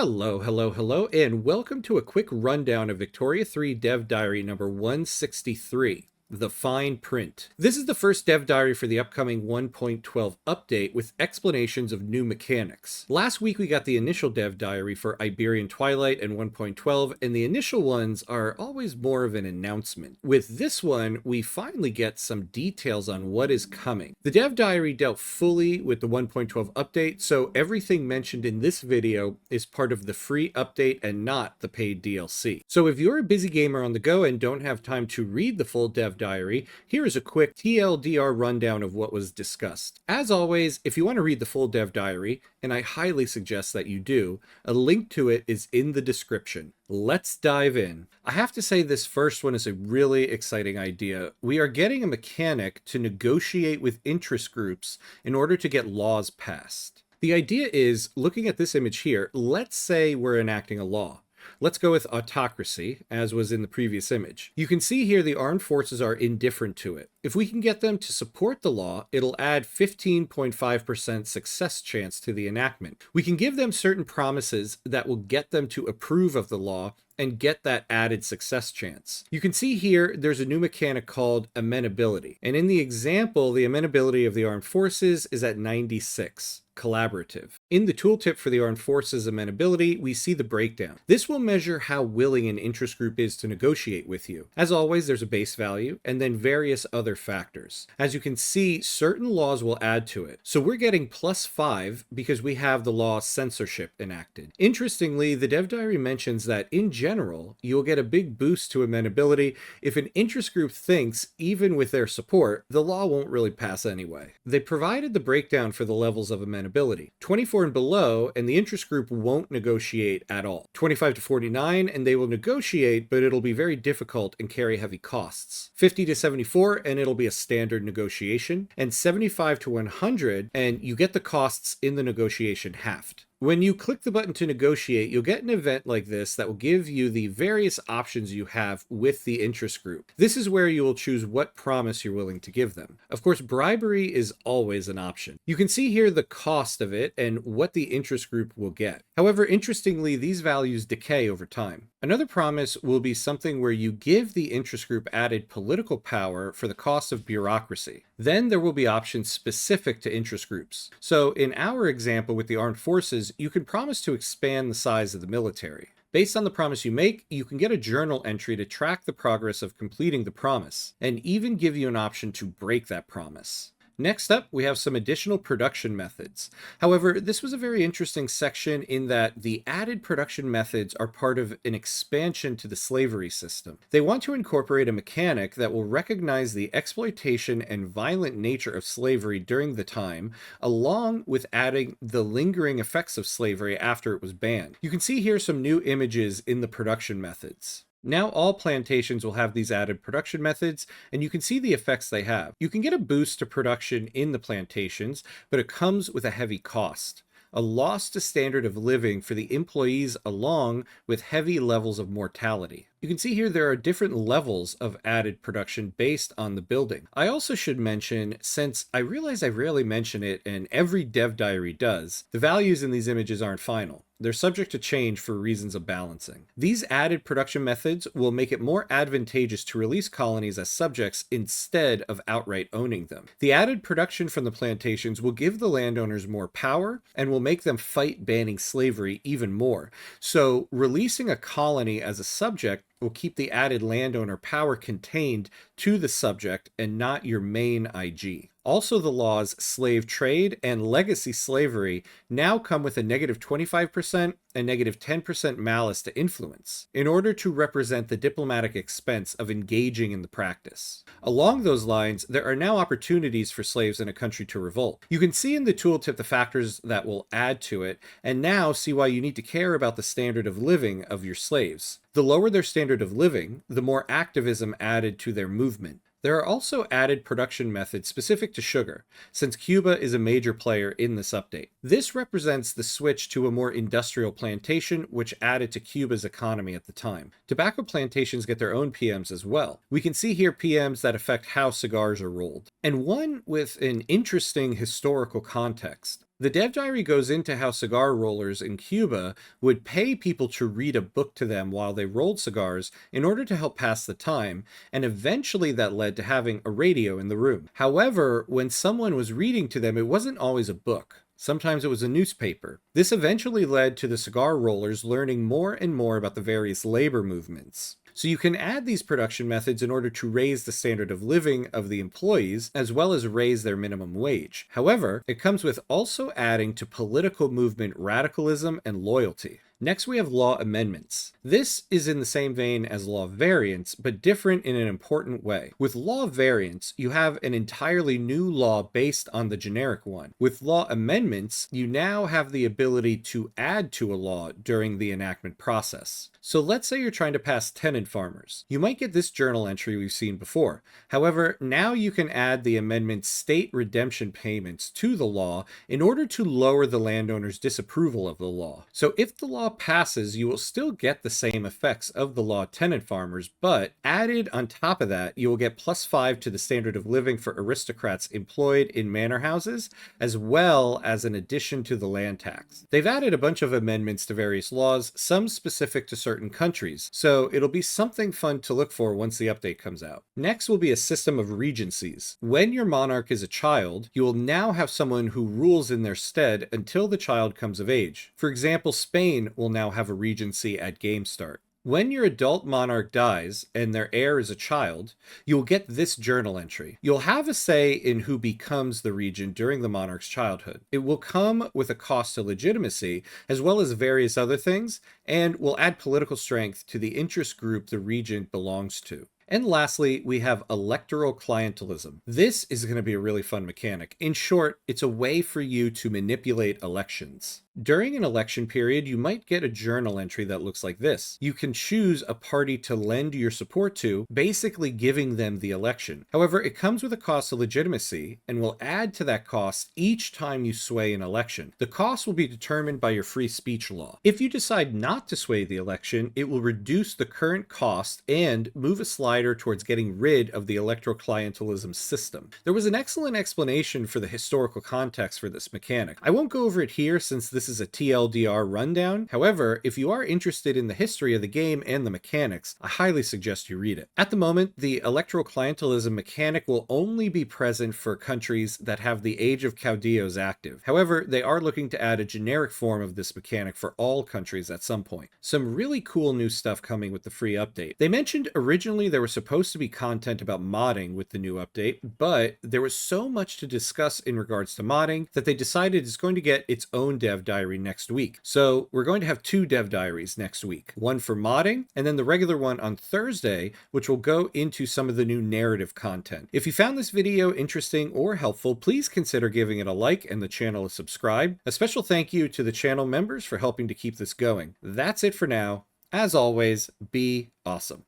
Hello, and welcome to a quick rundown of Victoria 3 Dev Diary number 163. The Fine Print. This is the first dev diary for the upcoming 1.12 update with explanations of new mechanics. Last week we got the initial dev diary for Iberian Twilight and 1.12, and the initial ones are always more of an announcement. With this one, we finally get some details on what is coming. The dev diary dealt fully with the 1.12 update, so everything mentioned in this video is part of the free update and not the paid DLC. So if you're a busy gamer on the go and don't have time to read the full dev diary, here is a quick TLDR rundown of what was discussed. As always, if you want to read the full dev diary, and I highly suggest that you do, a link to it is in the description. Let's dive in. I have to say this first one is a really exciting idea. We are getting a mechanic to negotiate with interest groups in order to get laws passed. The idea is, looking at this image here, let's say we're enacting a law. Let's go with autocracy, as was in the previous image. You can see here the armed forces are indifferent to it. If we can get them to support the law, it'll add 15.5% success chance to the enactment. We can give them certain promises that will get them to approve of the law and get that added success chance. You can see here there's a new mechanic called amenability. And in the example, the amenability of the armed forces is at 96. Collaborative. In the tooltip for the armed forces amenability, we see the breakdown. This will measure how willing an interest group is to negotiate with you. As always, there's a base value and then various other factors. As you can see, certain laws will add to it. So we're getting +5 because we have the law censorship enacted. Interestingly, the dev diary mentions that in general, you'll get a big boost to amenability if an interest group thinks, even with their support, the law won't really pass anyway. They provided the breakdown for the levels of amenability. 24 and below, and the interest group won't negotiate at all. 25 to 49, and they will negotiate, but it'll be very difficult and carry heavy costs. 50 to 74, and it'll be a standard negotiation. And 75 to 100, and you get the costs in the negotiation halved. When you click the button to negotiate, you'll get an event like this that will give you the various options you have with the interest group. This is where you will choose what promise you're willing to give them. Of course, bribery is always an option. You can see here the cost of it and what the interest group will get. However, interestingly, these values decay over time. Another promise will be something where you give the interest group added political power for the cost of bureaucracy. Then there will be options specific to interest groups. So in our example with the armed forces, you can promise to expand the size of the military. Based on the promise you make, you can get a journal entry to track the progress of completing the promise, and even give you an option to break that promise. Next up, we have some additional production methods. However, this was a very interesting section in that the added production methods are part of an expansion to the slavery system. They want to incorporate a mechanic that will recognize the exploitation and violent nature of slavery during the time, along with adding the lingering effects of slavery after it was banned. You can see here some new images in the production methods. Now all plantations will have these added production methods, and you can see the effects they have. You can get a boost to production in the plantations, but it comes with a heavy cost. A loss to standard of living for the employees along with heavy levels of mortality. You can see here there are different levels of added production based on the building. I also should mention, since I realize I rarely mention it and every dev diary does, the values in these images aren't final. They're subject to change for reasons of balancing. These added production methods will make it more advantageous to release colonies as subjects instead of outright owning them. The added production from the plantations will give the landowners more power and will make them fight banning slavery even more. So releasing a colony as a subject will keep the added landowner power contained to the subject and not your main IG. Also, the laws slave trade and legacy slavery now come with a -25% and -10% malice to influence in order to represent the diplomatic expense of engaging in the practice. Along those lines, there are now opportunities for slaves in a country to revolt. You can see in the tooltip the factors that will add to it, and now see why you need to care about the standard of living of your slaves. The lower their standard of living, the more activism added to their movement. There are also added production methods specific to sugar, since Cuba is a major player in this update. This represents the switch to a more industrial plantation, which added to Cuba's economy at the time. Tobacco plantations get their own PMs as well. We can see here PMs that affect how cigars are rolled, and one with an interesting historical context. The dev diary goes into how cigar rollers in Cuba would pay people to read a book to them while they rolled cigars in order to help pass the time, and eventually that led to having a radio in the room. However, when someone was reading to them, it wasn't always a book. Sometimes it was a newspaper. This eventually led to the cigar rollers learning more and more about the various labor movements. So you can add these production methods in order to raise the standard of living of the employees, as well as raise their minimum wage. However, it comes with also adding to political movement radicalism and loyalty. Next, we have law amendments. This is in the same vein as law variants, but different in an important way. With law variants, you have an entirely new law based on the generic one. With law amendments, you now have the ability to add to a law during the enactment process. So let's say you're trying to pass tenant farmers. You might get this journal entry we've seen before. However, now you can add the amendment's state redemption payments to the law in order to lower the landowner's disapproval of the law. So if the law passes, you will still get the same effects of the law tenant farmers, but added on top of that, you will get +5 to the standard of living for aristocrats employed in manor houses, as well as an addition to the land tax. They've added a bunch of amendments to various laws, some specific to certain countries, so it'll be something fun to look for once the update comes out. Next will be a system of regencies. When your monarch is a child, you will now have someone who rules in their stead until the child comes of age. For example, Spain will now have a regency at game start. When your adult monarch dies and their heir is a child, you'll get this journal entry. You'll have a say in who becomes the regent during the monarch's childhood. It will come with a cost to legitimacy, as well as various other things, and will add political strength to the interest group the regent belongs to. And lastly, we have electoral clientelism. This is going to be a really fun mechanic. In short, it's a way for you to manipulate elections. During an election period, you might get a journal entry that looks like this. You can choose a party to lend your support to, basically giving them the election. However, it comes with a cost of legitimacy and will add to that cost each time you sway an election. The cost will be determined by your free speech law. If you decide not to sway the election, it will reduce the current cost and move a slider towards getting rid of the electoral clientelism system. There was an excellent explanation for the historical context for this mechanic. I won't go over it here since this is a TLDR rundown. However, if you are interested in the history of the game and the mechanics, I highly suggest you read it. At the moment, the electoral clientelism mechanic will only be present for countries that have the Age of Caudillos active. However, they are looking to add a generic form of this mechanic for all countries at some point. Some really cool new stuff coming with the free update. They mentioned originally there was supposed to be content about modding with the new update, but there was so much to discuss in regards to modding that they decided it's going to get its own dev diary next week. So we're going to have 2 dev diaries next week, one for modding and then the regular one on Thursday, which will go into some of the new narrative content. If you found this video interesting or helpful, please consider giving it a like and the channel a subscribe. A special thank you to the channel members for helping to keep this going. That's it for now. As always, be awesome.